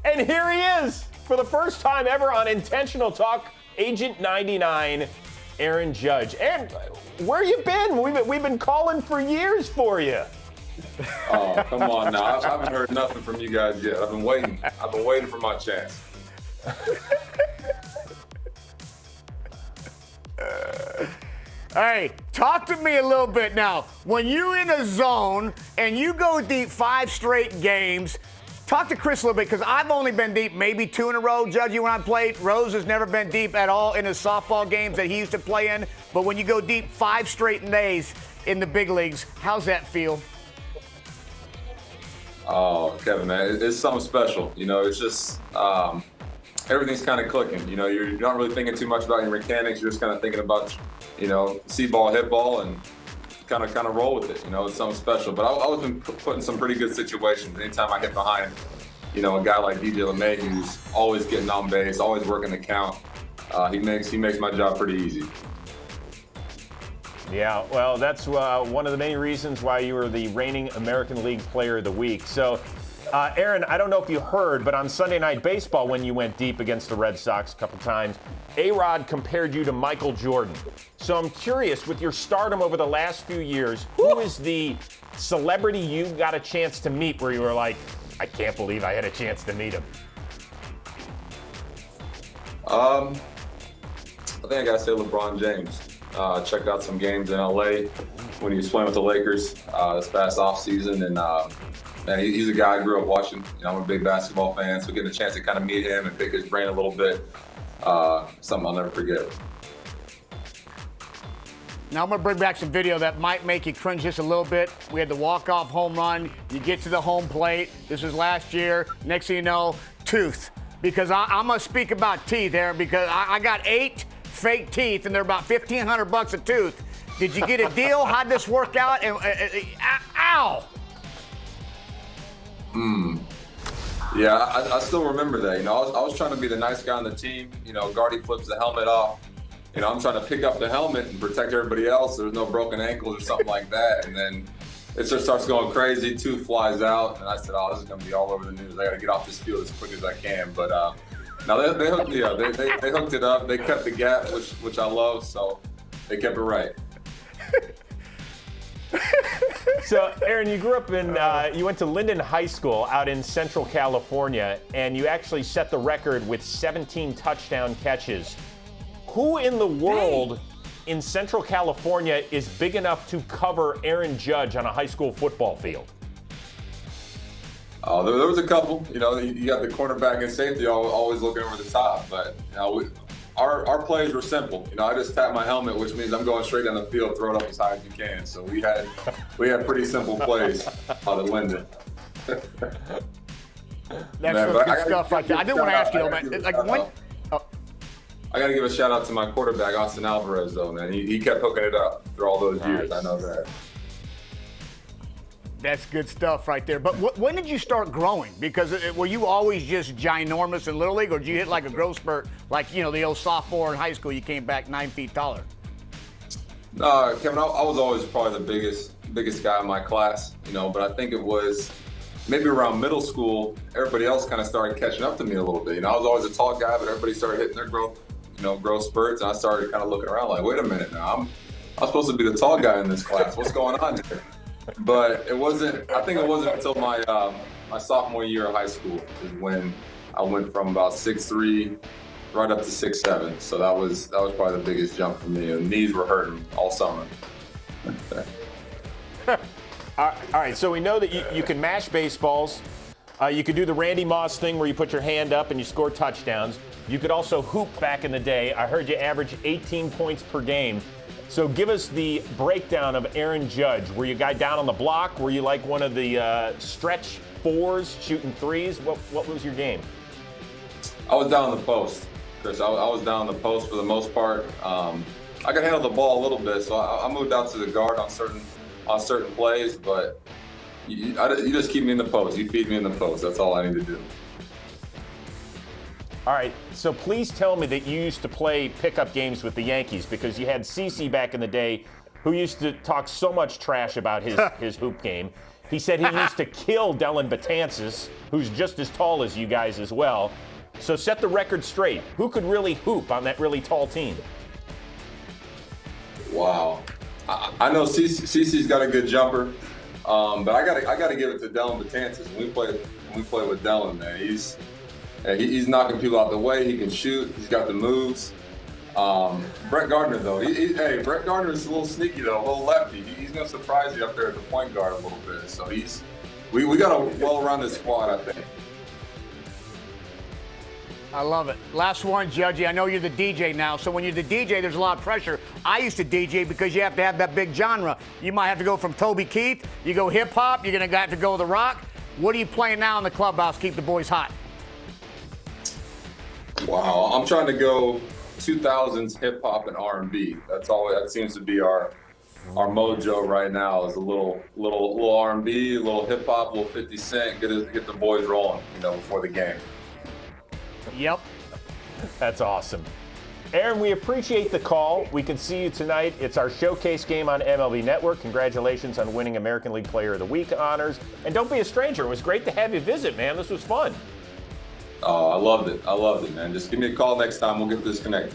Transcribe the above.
And here he is, for the first time ever on Intentional Talk, Agent 99, Aaron Judge. Aaron, where you been? We've been calling for years for you. Oh, come on now. I haven't heard nothing from you guys yet. I've been waiting. I've been waiting for my chance. Hey, talk to me a little bit now. When you're in a zone and you go deep 5 straight games, talk to Chris a little bit, because I've only been deep maybe 2 in a row, Judgy, when I played. Rose has never been deep at all in his softball games that he used to play in. But when you go deep 5 straight days in the big leagues, how's that feel? Oh, Kevin, man, it's something special. You know, it's just everything's kind of clicking. You know, you're not really thinking too much about your mechanics. You're just kind of thinking about, you know, see ball, hit ball, and kind of roll with it. You know, it's something special. But I was been put in some pretty good situations. Anytime I hit behind, you know, a guy like DJ LeMay, who's always getting on base, always working the count, he makes my job pretty easy. Yeah, well, that's one of the main reasons why you were the reigning American League Player of the Week. So, Aaron, I don't know if you heard, but on Sunday Night Baseball, when you went deep against the Red Sox a couple times, A-Rod compared you to Michael Jordan. So I'm curious, with your stardom over the last few years, who is the celebrity you got a chance to meet where you were like, I can't believe I had a chance to meet him? I think I gotta say LeBron James. Checked out some games in LA when he was playing with the Lakers this past offseason, and man, he's a guy I grew up watching. You know, I'm a big basketball fan, so getting a chance to kind of meet him and pick his brain a little bit, something I'll never forget. Now I'm going to bring back some video that might make you cringe just a little bit. We had the walk-off home run. You get to the home plate. This was last year. Next thing you know, tooth. Because I'm going to speak about teeth, Aaron, because I got 8 fake teeth, and they're about $1,500 a tooth. Did you get a deal? How'd this work out? And, ow! Yeah, I still remember that. You know, I was trying to be the nice guy on the team. You know, Gardy flips the helmet off. You know, I'm trying to pick up the helmet and protect everybody else. There's no broken ankles or something like that. And then it just starts going crazy. Tooth flies out. And I said, oh, this is going to be all over the news. I got to get off this field as quick as I can. But now they hooked me up. They hooked it up. They kept the gap, which I love. So they kept it right. So, Aaron, you grew up in, you went to Linden High School out in Central California, and you actually set the record with 17 touchdown catches. Who in the world in Central California is big enough to cover Aaron Judge on a high school football field? Oh, there was a couple. You know, you got the cornerback and safety always looking over the top, but you know, our plays were simple. You know, I just tap my helmet, which means I'm going straight down the field, throw it up as high as you can. So we had pretty simple plays out of Linden. That's some good stuff right there. I did want to ask you, though, man. Like when? I got to give a shout out to my quarterback, Austin Alvarez, though, man. He kept hooking it up through all those years. I know that. That's good stuff right there. But when did you start growing? Because were you always just ginormous in Little League, or did you hit like a growth spurt, like, you know, the old sophomore in high school, you came back 9 feet taller? No, Kevin, I was always probably the biggest guy in my class, you know, but I think it was maybe around middle school, everybody else kind of started catching up to me a little bit. You know, I was always a tall guy, but everybody started hitting their growth spurts, and I started kind of looking around like, wait a minute now, I'm supposed to be the tall guy in this class. What's going on here? But I think it wasn't until my sophomore year of high school is when I went from about 6'3" right up to 6'7". So that was probably the biggest jump for me. And knees were hurting all summer. All right, so we know that you can mash baseballs. You could do the Randy Moss thing where you put your hand up and you score touchdowns. You could also hoop back in the day. I heard you average 18 points per game. So give us the breakdown of Aaron Judge. Were you a guy down on the block? Were you like one of the stretch fours, shooting threes? What was your game? I was down on the post, Chris. I was down on the post for the most part. I could handle the ball a little bit, so I moved out to the guard on certain plays, but you just keep me in the post. You feed me in the post. That's all I need to do. All right, so please tell me that you used to play pickup games with the Yankees, because you had CeCe back in the day who used to talk so much trash about his hoop game. He said he used to kill Dellin Betances, who's just as tall as you guys as well. So set the record straight. Who could really hoop on that really tall team? Wow. I know CeCe's got a good jumper, but I gotta give it to Dellin Betances. When we play with Dellin, man, he's knocking people out the way. He can shoot. He's got the moves. Brett Gardner, though, Brett Gardner is a little sneaky, though, a little lefty. He's gonna surprise you up there at the point guard a little bit. So we got a well-rounded squad, I think. I love it. Last one, Judgy. I know you're the DJ now, so when you're the DJ, there's a lot of pressure. I used to DJ because you have to have that big genre. You might have to go from Toby Keith, you go hip hop, you're gonna have to go the rock. What are you playing now in the clubhouse to keep the boys hot? Wow, I'm trying to go 2000s hip hop and R&B. That seems to be our mojo right now. Is a little R&B, a little hip hop, a little 50 Cent. Get the boys rolling, before the game. Yep. That's awesome. Aaron, we appreciate the call. We can see you tonight. It's our showcase game on MLB Network. Congratulations on winning American League Player of the Week honors. And don't be a stranger. It was great to have you visit, man. This was fun. Oh, I loved it, man. Just give me a call next time. We'll get this connected.